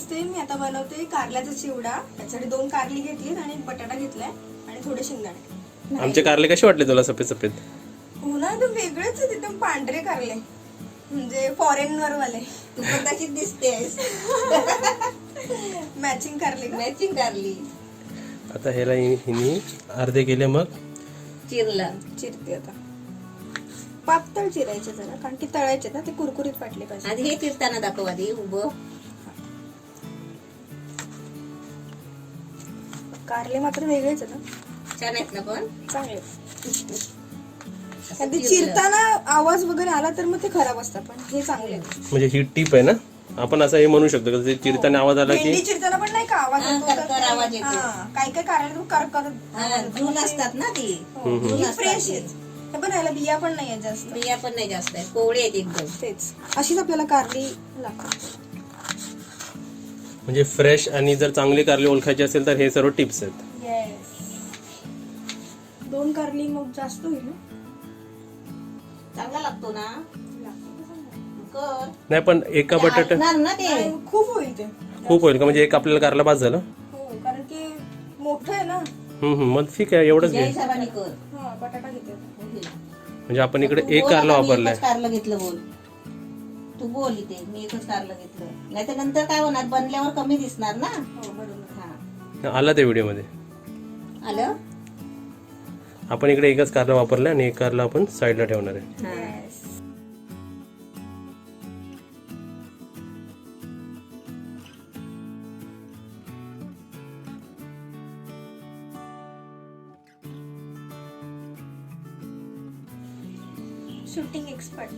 नमस्ते, मी आता बनवते कारल्याचा चिवडा. त्यासाठी 2 कारली घेतलीत आणि बटाटा घेतलाय आणि थोडे शेंगदाणे. आमचे कारले कसे वाटले तुला सफेद सफेद? हो ना, एकदम वेगळेच आहेत, एकदम पांढरे कारले, म्हणजे फॉरेनर वाले. तू पण तशीच दिसतेस. मॅचिंग कारले का? मॅचिंग कारली. आता ह्याला हिनी अर्धे केले, मग चिरला. चिरते आता. पातळ चिरायचे जरा, कारण की तळायचे ना, ते कुरकुरीत वाटले पाहिजे. आधी हे चिरताना दाखव, आधी उभं. कारले मात्र वेगळेच आहेत ना, छान आहेत ना पण. चांगले. आणि ते चिरताना आवाज वगैरे आला तर मग ते खराब असतात, पण हे चांगले आहेत. म्हणजे ही टीप आहे ना, आपण असं हे म्हणू शकतो की चिरताना आवाज आला भेंडी की चिरताना पण नाही का आवाज हा, येतो, करकर आवाज येतो. काय काय कारले कर हा, जून असतात ना ती. जून असतात फ्रेश ती. आहेत. हे पण ह्याला बिया पण नाही आहेत जास्त. बिया पण नाही जास्त आहे, कोवळे आहेत एकदम. तेच अशीच आपल्याला कारली लागतात. म्हणजे फ्रेश आणि जर चांगली कारली ओळखायची असेल तर हे सर्व टिप्स आहेत. येस. 2 कारली मग जास्त होईल ना. चांगला लागतो ना. कर. नाही पण एका बटाटा ऐकणार ना ते. नाही, खूप होईल ते. खूप होईल का? म्हणजे एक आपल्याला कारला बाद झालं. हो, कारण की मोठं आहे ना. मग ठीक आहे, एवढंच तुझ्या घे. हिशोबाने कर. हा, बटाटा घेते. म्हणजे आपण इकडे तू एक बोल कारला आता, मी वापरलाय. एकच कारलं घेतलं बोल. तू बोल इथे, मी एकच कारलं घेतलं. नाही तर नंतर काय होणार, बनल्यावर कमी दिसणार ना. हो, बरोबर. हा. आला त्या व्हिडिओ मध्ये. आलं. आपण इकडे एकच कारला वापरलाय आणि एक कारला आपण साईडला ठेवणार आहे. हा. येस. Shooting expert.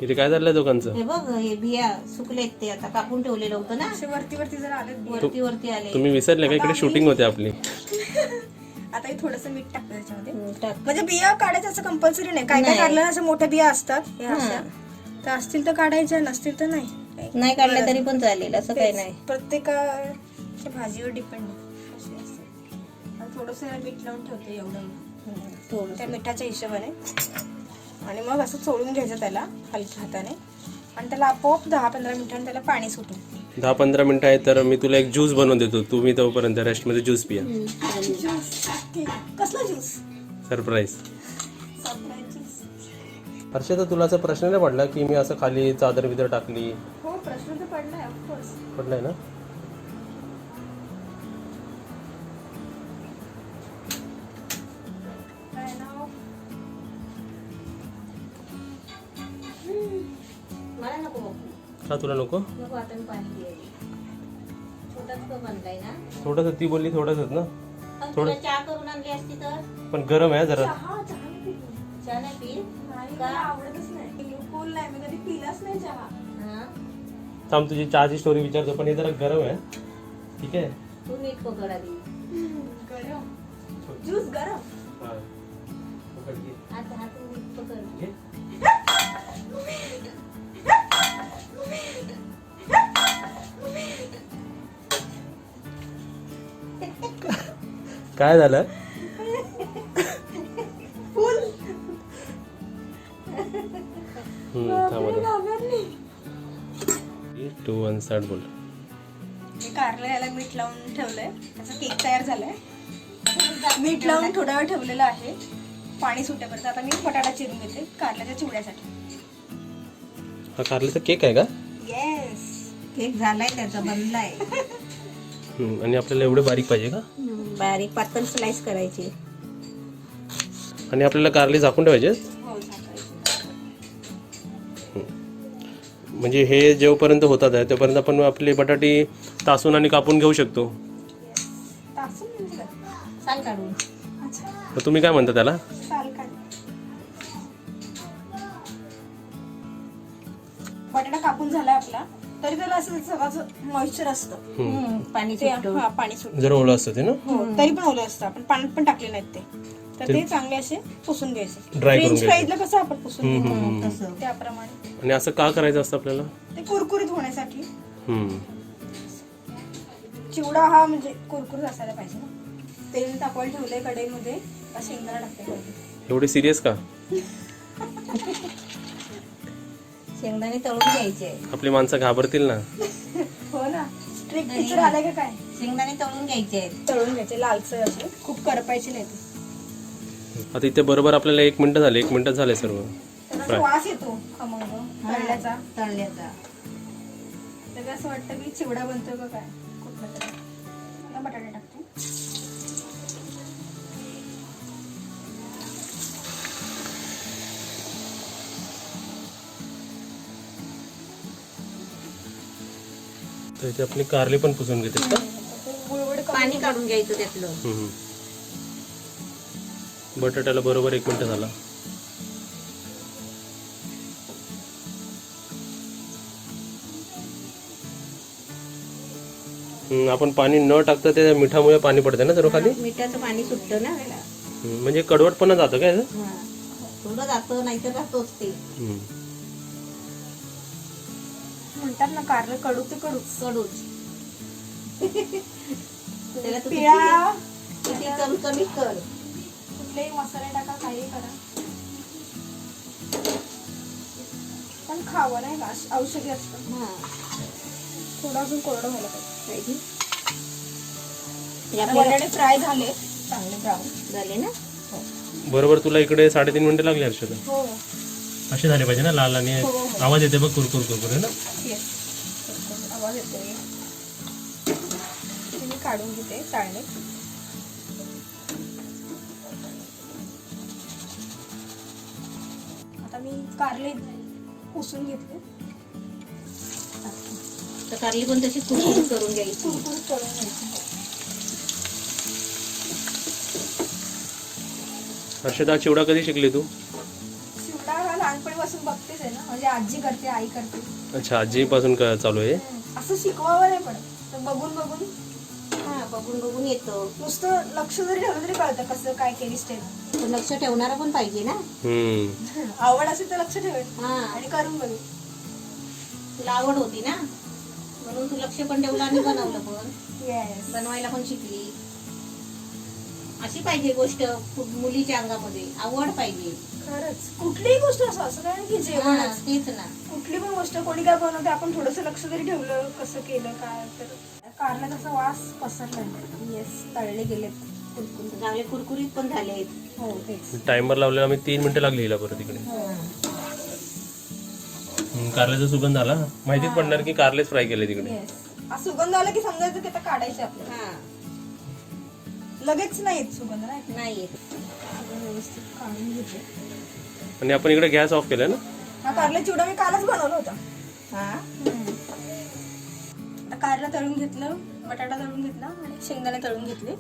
इथे काय झालंय दोघांचं? हे बघ, हे बिया सुकलेत, ते आता कापून ठेवलेलं होतं ना. असे वरती वरती जर आले वरती वरती आले. तुम्ही विसरले का? इकडे शूटिंग होते आपली. आता हे थोडस मीठ टाकतं त्याच्यामध्ये. टाक. म्हणजे बिया काढायचं असं कंपल्सरी नाही. काय काय नाही. काढलं ना, असं मोठ्या बिया असतात हे हा. अशा. तर असतील तर काढायच्या, नसतील तर नाही. नाही काढल्या तरी पण चालेल, असं काही नाही. प्रत्येकाच्या भाजीवर डिपेंड कशी असते. थोडस मीठ लावून ठेवते एवढं थोडं त्या मिठाच्या हिशोबाने, आणि मग असं चोळून घ्यायचं त्याला हलक्या हाताने, आणि त्याला आपोआप 10-15 मिनिटांनी त्याला पाणी सुटून. 10-15 मिनिटं आहे तर मी तुला एक ज्यूस बनवून देतो, तुम्ही तोपर्यंत रेस्ट मध्ये ज्यूस पिया. ज्यूस. कसला juice? Surprise. Surprise juice. Harshada, तुला असा प्रश्न नाही पडला की मी असं खाली चादर बिदर टाकली? हो, प्रश्न तर पडलाय ऑफकोर्स. पडलाय ना. काय नाव? मला नको बघू. का तुला नको? नको, आता मी पाणी पियायला. छोटाच कप आणलाय ना. थोडंसं, ती बोलली थोडंसंच ना. पण तुला चहा करून आणली असती तर. पण गरम आहे जरा. चहा नाही पित मी. चहा नाही पी. नाही, का? मला आवडतच नाही. ग्लुकोज नाही, मी कधी पिलाच नाही चहा. हा. थांब, तुझी चहाची स्टोरी विचारतो, पण हे जरा गरम आहे. ठीक आहे. तू नीट पकड आधी. गरम ज्यूस गरम. हा. पकड घे. आता हात नीट पकड. घे. काय झालं? थांब आता. 2 1 start बोल. मी कारलं याला मीठ लावून ठेवलंय, त्याचा केक तयार झालाय. मीठ लावून थोडा वेळ ठेवलेलं आहे पाणी सुटेपर्यंत. आता मी बटाटा चिरून घेते कारल्याच्या चिवड्यासाठी. हा कारल्याचा केक आहे का? येस. केक झालाय त्याचा, बनलाय. आणि आपल्याला एवढे बारीक पाहिजे का? बारीक पातळ स्लाइस करायची. आणि आपल्याला कारले झाकून ठेवायचे? हो, झाकायचं. म्हणजे हे जेवपर्यंत होतात आहे तोपर्यंत आपण आपले बटाटे तासून आणि कापून घेऊ शकतो. तासून म्हणजे काय? साल काढून. अच्छा, तर तुम्ही काय म्हणता त्याला? साल काढ. बटाटा कापून झालाय आपला, तरी त्याला असं सगळं मॉइश्चर असतं. पाणी ते सुटतं. हा, पाणी सुटतं. जर ओलं असतं ते ना. हो, तरी पण ओलं असतं. आपण पाण्यात पण टाकले नाहीत ते, तर ते चांगले असे पुसून घ्यायचे. Dry करून फ्रेंच घ्यायचे. फ्राईजला कसं आपण पुसून घेतो तसं. त्याप्रमाणे. आणि असं का करायचं असतं आपल्याला? ते कुरकुरीत होण्यासाठी. हम्म. चिवडा हा म्हणजे कुरकुरीत असायला पाहिजे ना. तेल तापवायला ठेवलंय कढईमध्ये, आता शेंगदाणा टाकते वरती. एवढे सिरियस का? शेंगदाणे तळून घ्यायचे. आपली माणसं घाबरतील ना. हो ना. ट्रिक नाही. टीचर आलाय का काय? शेंगदाणे तळून घ्यायचे आहेत. तळून घ्यायचे लालसर असे, खूप करपायचे नाही ते. आता इथे बरोबर आपल्याला 1 मिनिट झाले, 1 मिनिटात झाले सर्व. त्याचा असा वास येतो खमंग तळल्याचा. तळल्याचा. त्याला असं वाटतं की चिवडा बनतोय का काय कुठला तरी. आता बटाटे टाकते. तर इथे आपली कारली पण पुसून घेते का? गुळवड पाणी काढून घ्यायचं त्यातलं. हम्म. बटाट्याला बरोबर 1 मिनिट झाला. आपण पाणी न टाकता त्या मिठामुळे पाणी पडते ना सर्व खाली. मिठाचं पाणी सुटतं ना त्याला. म्हणजे कडवटपणा जातं काय याचं? हा. थोडं जातं नाहीतर राहतोच ते. म्हणतात ना कारलं कडू ते कडू. कडूच. त्याला तू पिळा किती चमचमीत कर. कुठलेही मसाले टाका, काही करा, पण खावं नाही का, औषधी असतं. हा. थोडं अजून कोरडं व्हायला पाहिजे. हे आता आपल्याला बटाटे फ्राय झाले चांगले ब्राऊन. झाले ना. बरोबर तुला इकडे 3.5 मिनिटं लागली हर्षदा. हो असे झाले पाहिजे ना, लाल आणि हो, हो. आवाज येते बघ कुरकुर कुरकुर आहे ना. येस, आवाज येतोय. ते मी काढून घेते चाळणे. आता मी कारले पुसून घेतले. तर कारली पण तशी कुरकुरीत करून घ्यायची. कुरकुरीत करून घ्यायचे. हर्षदा चिवडा कधी शिकली तू? चिवडा हा लहानपणीपासून बघतेच आहे ना, म्हणजे आजी करते, आई करते. अच्छा, आजीपासून चालू आहे. असं शिकवावं नाही पडत, तर बघून बघून हा, बघून बघून येतो. नुसतं लक्ष जरी ठेवलं तरी कळतं कसं काय केली स्टेप. पण लक्ष ठेवणारा पण पाहिजे ना. आवड असेल तर लक्ष ठेवेल हा. आणि करून बघेल. तुला आवड होती ना, म्हणून तू लक्ष पण ठेवलं आणि बनवलं पण. येस, बनवायला पण शिकली. अशी पाहिजे गोष्ट मुलीच्या अंगामध्ये, आवड पाहिजे. खरंच कुठलीही गोष्ट असं असं काय नाही की हा, जेवणच. तेच ना. कुठली पण गोष्ट कोणी काय बनवते, आपण थोडंसं लक्ष जरी ठेवलं कसं केलं काय, तर कारला तसा वास पसरला. येस, तळले गेलेत कुरकुरीत. चांगले कुरकुरीत पण झाले आहेत. हो तेच. टाइमर लावलेला आम्ही 3 मिनिटं लागली हिला परत इकडे. कारल्याचा सुगंध आला, माहितीच पडणार की कारलेच फ्राय केले तिकडे. येस, हा सुगंध आला की समजायचं की आता काढायचे आपल्याला. हा, लगेच नाही येत सुगंध, नाही नाही येत. सगळं व्यवस्थित काढून घेते. आणि आपण इकडे गॅस ऑफ केला ना. हा कारला चिवडा मी कालच बनवला होता. हा. आता कारला तळून घेतलं, बटाटा तळून घेतला आणि शेंगदाणे तळून घेतले.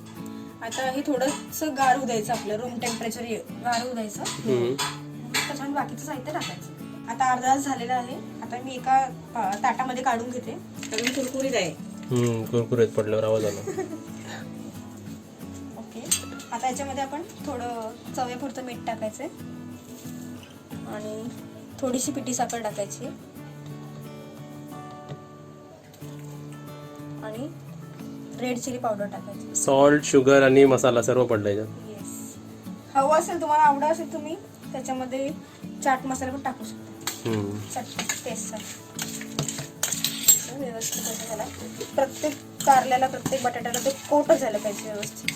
आता हे थोडंसं गार होऊ द्यायचं, आपलं रूम टेम्परेचर गार होऊ द्यायचं. त्याच्यामध्ये बाकीचं साहित्य टाकायचं. आता अर्धा तास झालेला आहे. आता मी एका ताटामध्ये काढून घेते. तळून कुरकुरीत आहे. कुरकुरीत पडल्यावर आवाज आला. ओके, आता याच्यामध्ये आपण थोडं चवीपुरतं मीठ टाकायचं आणि थोडीशी पिठी साखर टाकायची आणि रेड चिली पावडर टाकायची. सॉल्ट, शुगर आणि मसाला सर्व पडलाय याच्यात. येस, हवं असेल तुम्हाला, आवडत असेल तुम्ही त्याच्यामध्ये चाट मसाला पण टाकू शकता. चटणी टेस्टसाठी व्यवस्थित असं झाला. प्रत्येक कारल्याला, प्रत्येक बटाट्याला ते कोट झालं पाहिजे व्यवस्थित.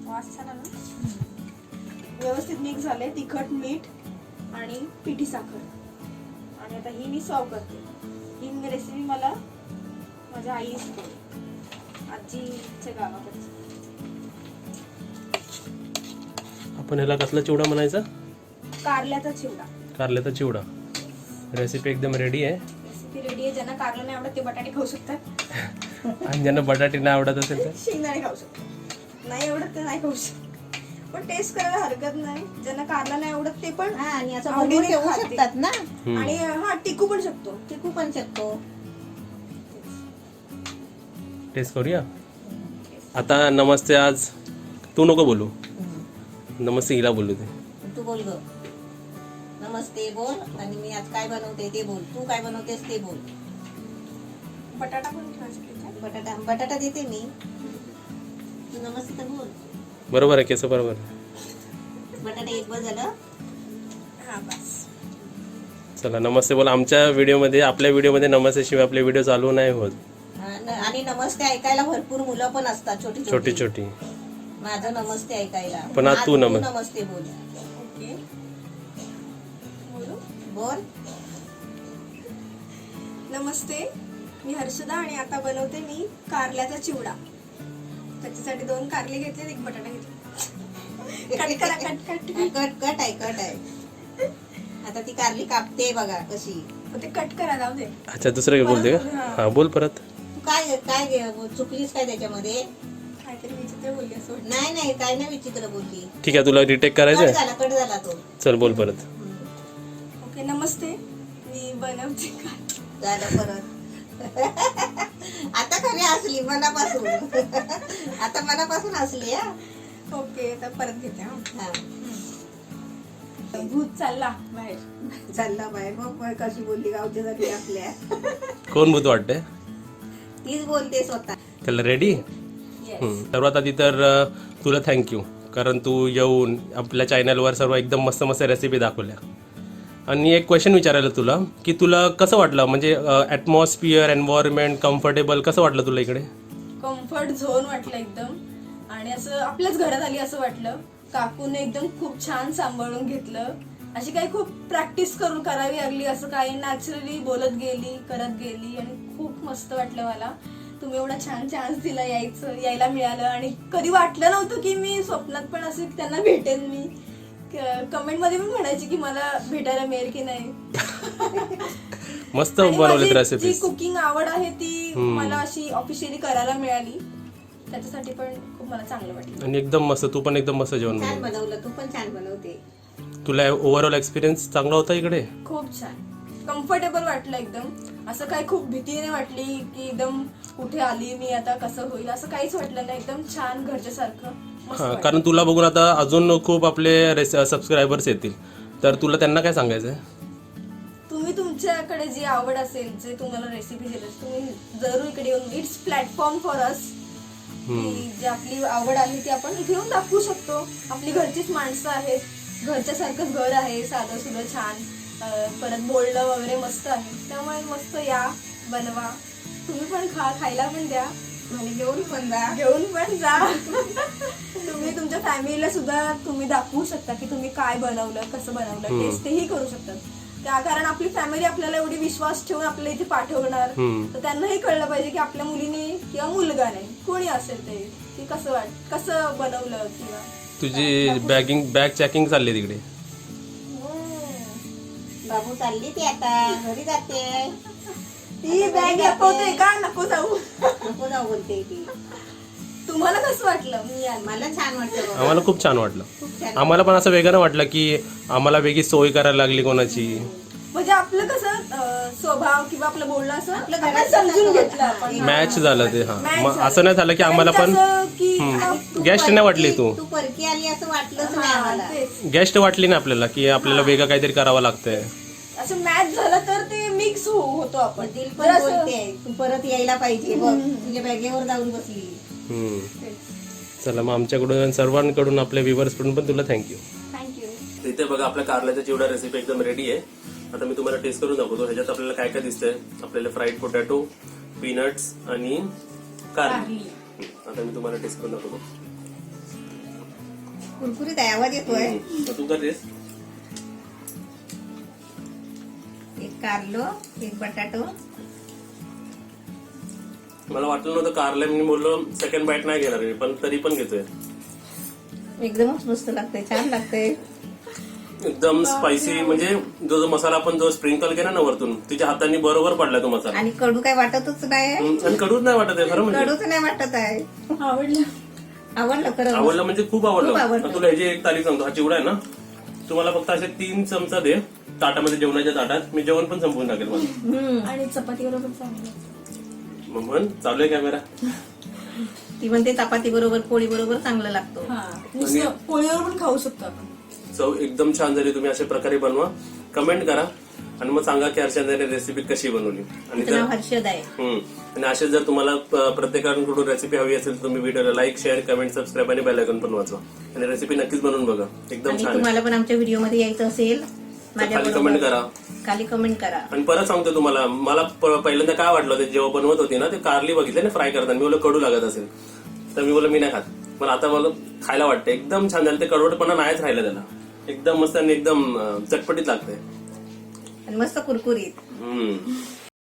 वास झाला ना, व्यवस्थित मिक्स झाले. तिखट, मीठ आणि पिठी साखर. आणि आता ही मी सर्व करते. ही रेसिपी मला माझ्या आई शिकवली, आजीच्या गावाकडची. आपण ह्याला कसला चिवडा म्हणायचा? कारल्याचा चिवडा. कारल्याचा चिवडा. रेसिपी एकदम रेडी आहे. रेसिपी रेडी आहे. ज्यांना कारलं नाही आवडत ते बटाटे खाऊ शकतात. आणि ज्यांना बटाटे नाही आवडत असेल तर शेंगदाणे खाऊ शकतात. नाही आवडत ते नाही खाऊ शकत, पण टेस्ट करायला हरकत नाही. ज्यांना कारला नाही आवडत ते पण हा, आणि असं आवडीने बनवून ठेवू खाते. शकतात ना. आणि हा टिकू पण शकतो. टिकू पण शकतो. टेस्ट करूया. आता नमस्ते, आज तू नको बोलू, नमस्ते हिला बोलू दे. तू बोल ग. नमस्ते बोल, आणि मी आज काय बनवते ते बोल. तू काय बनवतेस ते बोल. बटाटा पण ठेवायचा. बटाटा देते मी. तू नमस्ते तर बोल. बरोबर आहे, केस बरोबर. बटाटा एक बस झालं. हा बस, चला नमस्ते बोल. आमच्या व्हिडिओमध्ये, आपल्या व्हिडिओमध्ये नमस्ते शिवाय आपले व्हिडिओ चालू नाही होत. आणि नमस्ते ऐकायला भरपूर मुलं पण असतात, छोटी छोटी छोटी. माझं नमस्ते ऐकायला. पण आज तू नमस्ते बोल. ओके बोलू. बोल. नमस्ते, मी हर्षदा आणि आता बनवते मी कारल्याचा चिवडा. त्याच्यासाठी 2 कारले घेतले, 1 बटाटा घेतला. कट करा, कट कट आहे. आता ती कारली कापते बघा कशी. ते कट करा, जाऊ दे. अच्छा दुसरं बोलते का? हा बोल परत. तू काय काय चुकलीस काय त्याच्यामध्ये? काहीतरी विचित्र बोलली असं वाटतं. नाही काय नाही विचित्र बोलली. ठीक आहे, तुला रिटेक करायचंय. कट झाला तो. चल बोल परत. ओके, नमस्ते, मी बनवते झालं परत. आता खरी हसली मनापासून. आता मनापासून हसली. ओके, आता परत घेते. हा. भूत चालला बाहेर. चालला बाहेर. मग कशी बोलली गावच्या झाली आपल्या. कोण भूत वाटतंय? तीच बोलते स्वतः. त्याला रेडी. सर्वात आधी तर तुला थँक्यू, कारण तू येऊन आपल्या चॅनलवर सर्व एकदम मस्त मस्त रेसिपी दाखवल्या. आणि एक क्वेश्चन विचारायला तुला, की तुला कसं वाटलं, म्हणजे ॲटमॉस्फिअर, एन्व्हायरमेंट, कम्फर्टेबल कसं वाटलं तुला इकडे? कम्फर्ट झोन वाटलं एकदम, आणि असं आपल्याच घरात आली असं वाटलं. काकूने एकदम खूप छान सांभाळून घेतलं. अशी काही खूप प्रॅक्टिस करून करावी लागली असं काही, नॅचरली बोलत गेली, करत गेली, आणि खूप मस्त वाटलं मला. तुम्ही एवढा छान चान्स दिला यायला मिळालं, आणि कधी वाटलं नव्हतं की मी स्वप्नात पण असे त्यांना भेटेन. मी कमेंट मध्ये पण म्हणायची की मला भेटायला मिळेल की नाही. मस्त बनवलीत रेसिपी. जी कुकिंग आवड आहे ती मला अशी ऑफिशियली करायला मिळाली, त्याच्यासाठी पण खूप मला चांगलं वाटलं. आणि एकदम मस्त, तू पण एकदम मस्त जेवण छान बनवलं. तू पण छान बनवते. तुला ओव्हरऑल एक्सपिरियन्स चांगला होता इकडे? खूप छान, कम्फर्टेबल वाटलं एकदम. असं काही खूप भीतीने वाटली की एकदम कुठे आली मी, आता कसं होईल, असं काहीच वाटलं नाही. एकदम छान घरच्या सारखं. हां, कारण तुला बघून आता अजून खूप आपले सबस्क्रायबर्स येतील, तर तुला त्यांना काय सांगायचं? तुम्ही तुमच्याकडे जी आवड असेल, जे तुम्हाला रेसिपी देतात, तुम्ही जरूर इकडे येऊन, इट्स प्लॅटफॉर्म फॉर अस, की जी आपली आवड आहे ती आपण इथे येऊन दाखवू शकतो. आपली घरचीच माणसं आहेत, घरच्या सारखंच घर आहे, साधं सुधं छान, परत बोलणं वगैरे मस्त आहे. त्यामुळे मस्त या, बनवा, तुम्ही पण खायला पण द्या, आणि घेऊन पण जा. तुम्ही तुमच्या फॅमिलीला सुद्धा तुम्ही दाखवू शकता की तुम्ही काय बनवलं, कसं बनवलं, टेस्टही करू शकतात. त्या कारण आपली फॅमिली आपल्याला एवढी विश्वास ठेवून आपल्याला इथे पाठवणार, तर त्यांनाही कळलं पाहिजे की आपल्या मुलीने किंवा मुलगा नाही, कोणी असेल ते, की कसं बनवलं. किंवा तुझी बॅग चेकिंग चालली तिकडे. बाबू चालली ती आता घरी जाते. ती बॅग लपवते का? नको जाऊ बोलते ती. तुम्हाला कसं वाटलं? मला छान वाटलं. आम्हाला खूप छान वाटलं. खूप छान. आम्हाला पण असं वेगळं वाटलं की आम्हाला वेगळी सोय करायला लागली कोणाची. म्हणजे आपलं कसं स्वभाव किंवा आपलं बोलणं असं आपण समजून घेतलं, आपण मॅच झालं ते. हा, Match मग झालं. असं नाही झालं की आम्हाला पण गेस्ट नाही वाटली. तू परकी आली असं वाटलंच नाही आम्हाला. गेस्ट वाटली ना आपल्याला, की आपल्याला वेगळं काहीतरी करावं लागतंय. असं मॅच झालं तर ते मिक्स होतो आपण. दिल पण बोलते तू परत यायला पाहिजे. बघ तुझ्या बॅगेवर जाऊन बसली. चला, मग आमच्याकडून सर्वांकडून, आपल्या व्ह्युअर्स कडून पण तुला थँक्यू. इथे बघा आपल्या कारल्याचा चिवडा रेसिपी एकदम रेडी आहे. आता मी तुम्हाला टेस्ट करून दाखवतो. ह्याच्यात आपल्याला काय काय दिसतंय. आपल्याला फ्राईड पोटॅटो, पीनट्स आणि कारली. आता मी तुम्हाला टेस्ट करून दाखवतो. कुरकुरीत आहे, आवाज येतोय. तू कर टेस्ट. एक कारलो, एक बटाटो. मला वाटलं नव्हतं कारल्या, मी बोललो सेकंड बाईट नाही घेणार मी, पण तरी पण घेतोय. एकदमच मस्त लागतंय, छान लागतंय. एकदम स्पायसी. म्हणजे जो मसाला आपण जो स्प्रिंकल केला ना वरतून, तिच्या हातांनी बरोबर पडला तो मसाला. आणि कडू काय वाटतच नाही. आणि कडूच नाही वाटत आहे खरं म्हणजे. कडूच नाही वाटत आहे. आवडलं खरं. आवडलं म्हणजे खूप आवडलं. आवडलं. तुला ह्याची एक तारीख सांगतो. हा चिवडा आहे ना, तुम्हाला फक्त असे 3 चमचा दे ताटामध्ये, जेवणाच्या ताटात. मी जेवण पण संपवून टाकेल मला. आणि चपाती बरोबर चांगलं. मग म्हण, चालू आहे कॅमेरा. ती म्हणते चपाती बरोबर, पोळी बरोबर चांगलं लागतो. पोळीवर पण खाऊ शकतो आपण. चव एकदम छान झाली. तुम्ही अशा प्रकारे बनवा, कमेंट करा, आणि मग सांगा की हर्षदाने रेसिपी कशी बनवली. आणि तिचं नाव हर्षद आहे. आणि असे जर तुम्हाला प्रत्येकाकडून रेसिपी हवी असेल तर तुम्ही व्हिडिओला लाईक, शेअर, कमेंट, सबस्क्राईब आणि बेल आयकॉन पण वाचवा. आणि रेसिपी नक्कीच बनवून बघा, एकदम छान. तुम्हाला पण आमच्या व्हिडिओमध्ये यायचं असेल खाली कमेंट करा. खाली कमेंट करा. आणि परत सांगतो तुम्हाला, मला पहिल्यांदा काय वाटलं ते जेव्हा बनवत होती ना, ते कारली बघितले ना फ्राय करताना, मी बोललो कडू लागत असेल, तर मी बोललो मी नाही खात. मला आता मला खायला वाटतं. एकदम छान झालं. ते कडवटपणा नाहीच राहिलं त्याला. एकदम मस्त आणि एकदम चटपटीत लागतंय आणि मस्त कुरकुरीत.